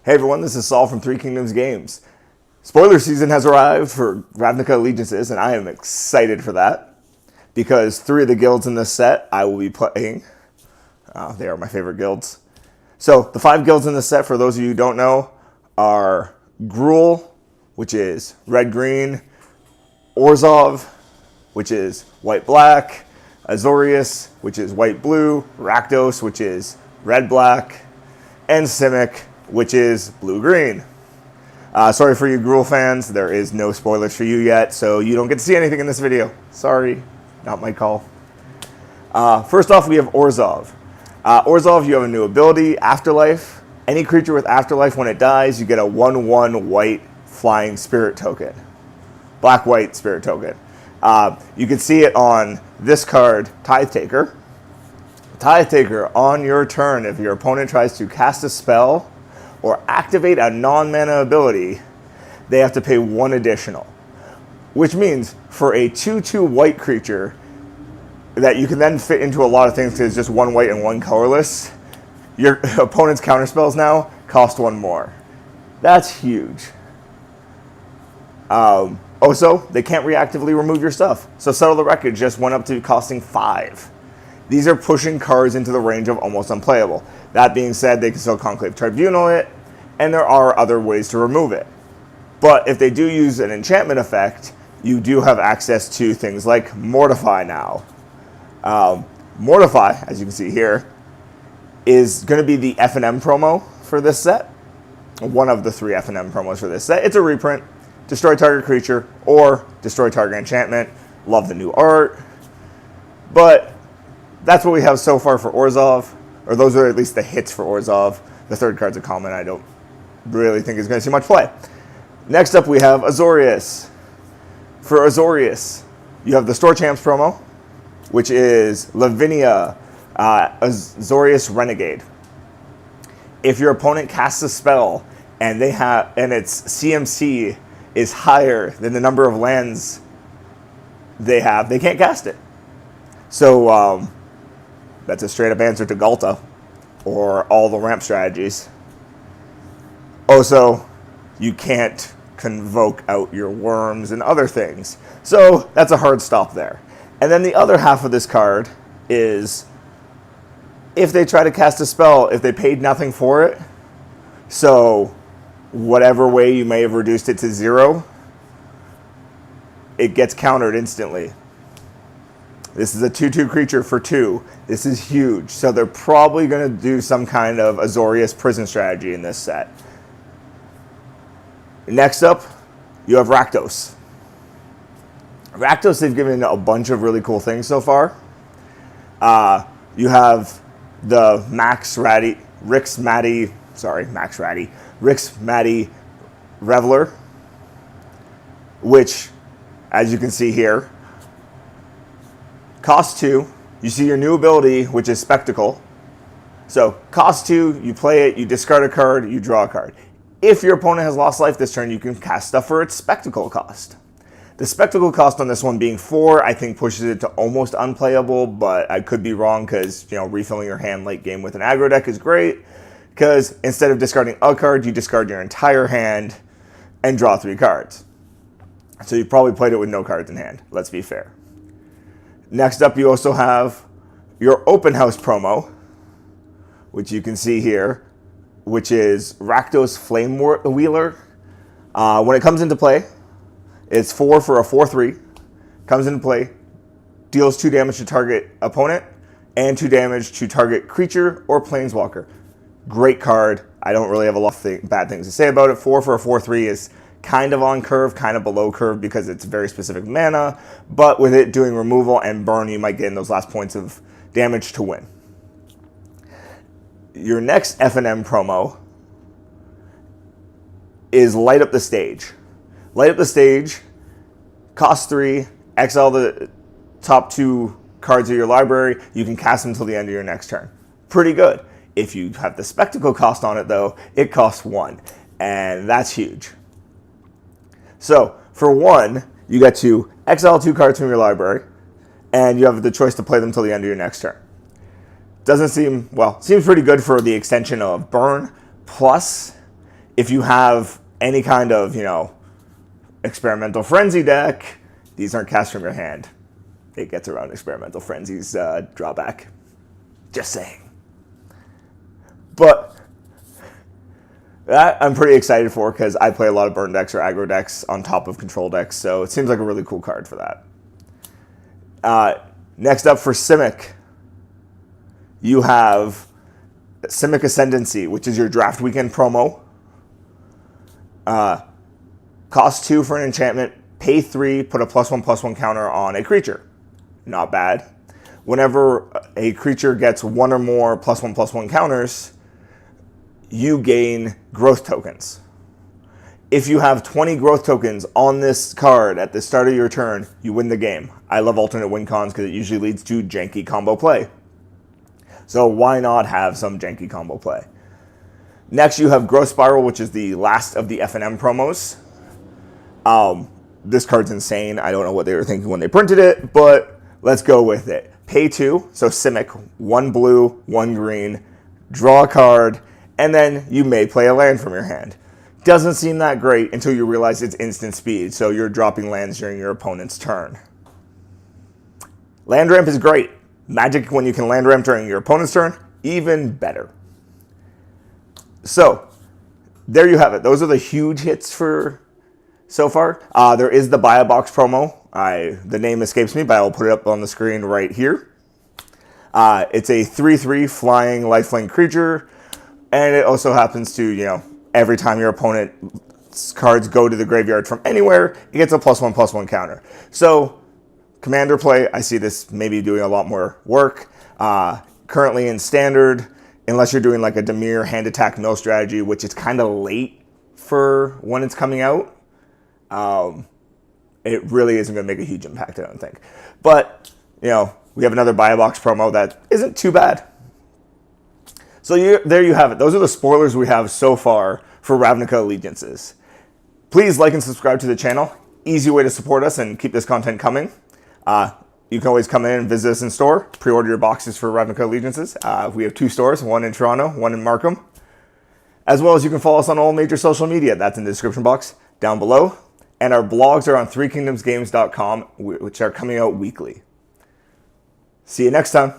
Hey everyone, this is Saul from Three Kingdoms Games. Spoiler season has arrived for Ravnica Allegiances, and I am excited for that because 3 of the guilds in this set I will be playing. They are my favorite guilds. So the 5 guilds in this set, for those of you who don't know, are Gruul, which is red-green, Orzhov, which is white-black, Azureus, which is white-blue, Rakdos, which is red-black, and Simic, which is blue-green. Sorry for you Gruul fans, there is no spoilers for you yet, so you don't get to see anything in this video. Sorry, not my call. First off, we have Orzhov. Orzhov, you have a new ability, Afterlife. Any creature with Afterlife, when it dies, you get a 1/1 white flying spirit token. Black-white spirit token. You can see it on this card, Tithe Taker. Tithe Taker, on your turn, if your opponent tries to cast a spell or activate a non-mana ability, they have to pay 1 additional. Which means for a 2/2 white creature that you can then fit into a lot of things because it's just 1 white and 1 colorless, your opponent's counterspells now cost 1 more. That's huge. Also, they can't reactively remove your stuff. So Settle the Wreckage just went up to costing 5. These are pushing cards into the range of almost unplayable. That being said, they can still Conclave Tribunal it, and there are other ways to remove it. But if they do use an enchantment effect, you do have access to things like Mortify now. Mortify, as you can see here, is going to be the F&M promo for this set. One of the 3 F&M promos for this set. It's a reprint. Destroy target creature or destroy target enchantment. Love the new art. But that's what we have so far for Orzhov, or those are at least the hits for Orzhov. The 3rd card's a common. I don't really think is going to see much play. Next up, we have Azureus. For Azureus, you have the Store Champs promo, which is Ravnica Azureus Renegade. If your opponent casts a spell and its CMC is higher than the number of lands they have, they can't cast it. So that's a straight up answer to Galta or all the ramp strategies. Also, you can't convoke out your worms and other things. So that's a hard stop there. And then the other half of this card is if they try to cast a spell, if they paid nothing for it, so whatever way you may have reduced it to 0, it gets countered instantly. This is a 2/2 creature for 2. This is huge. So they're probably going to do some kind of Azureus prison strategy in this set. Next up, you have Rakdos. Rakdos, they've given a bunch of really cool things so far. You have the Rix Maddie Reveler, which, as you can see here, cost 2. You see your new ability, which is Spectacle. So cost 2, you play it, you discard a card, you draw a card. If your opponent has lost life this turn, you can cast stuff for its Spectacle cost. The Spectacle cost on this one being 4, I think pushes it to almost unplayable, but I could be wrong because, refilling your hand late game with an aggro deck is great because instead of discarding a card, you discard your entire hand and draw 3 cards. So you probably played it with no cards in hand, let's be fair. Next up, you also have your Open House promo, which you can see here, which is Rakdos Flame Wheeler. When it comes into play, it's 4 for a 4/3. Comes into play, deals 2 damage to target opponent and 2 damage to target creature or planeswalker. Great card. I don't really have a lot of bad things to say about it. 4 for a 4/3 is kind of on curve, kind of below curve because it's very specific mana, but with it doing removal and burn, you might get in those last points of damage to win. Your next F&M promo is Light Up the Stage. Light Up the Stage, cost 3, exile the top 2 cards of your library, you can cast them until the end of your next turn. Pretty good. If you have the Spectacle cost on it though, it costs 1, and that's huge. So, for 1, you get to exile 2 cards from your library, and you have the choice to play them till the end of your next turn. Doesn't seem, well, seems pretty good for the extension of burn, plus If you have any kind of, Experimental Frenzy deck, these aren't cast from your hand. It gets around Experimental Frenzy's drawback. Just saying. But that I'm pretty excited for because I play a lot of burn decks or aggro decks on top of control decks, so it seems like a really cool card for that. Next up for Simic, you have Simic Ascendancy, which is your draft weekend promo. Cost 2 for an enchantment, pay 3, put a +1/+1 counter on a creature. Not bad. Whenever a creature gets one or more +1/+1 counters, you gain growth tokens. If you have 20 growth tokens on this card at the start of your turn, you win the game. I love alternate win cons because it usually leads to janky combo play. So why not have some janky combo play? Next, you have Growth Spiral, which is the last of the F&M promos. This card's insane. I don't know what they were thinking when they printed it, but let's go with it. Pay 2, so Simic, 1 blue, 1 green, draw a card, and then you may play a land from your hand. Doesn't seem that great until you realize it's instant speed, so you're dropping lands during your opponent's turn. Land ramp is great. Magic when you can land ramp during your opponent's turn, even better. So, there you have it. Those are the huge hits for so far. There is the Buy a Box promo. The name escapes me, but I will put it up on the screen right here. It's a 3/3 flying lifelink creature, and it also happens to, every time your opponent's cards go to the graveyard from anywhere, it gets a +1/+1 counter. So, Commander play, I see this maybe doing a lot more work. Currently in Standard, unless you're doing like a Dimir hand attack mill strategy, which is kind of late for when it's coming out, it really isn't going to make a huge impact, I don't think. But, we have another Buy a Box promo that isn't too bad. So there you have it. Those are the spoilers we have so far for Ravnica Allegiances. Please like and subscribe to the channel. Easy way to support us and keep this content coming. You can always come in and visit us in store. Pre-order your boxes for Ravnica Allegiances. We have 2 stores, one in Toronto, one in Markham. As well as you can follow us on all major social media. That's in the description box down below. And our blogs are on threekingdomsgames.com, which are coming out weekly. See you next time.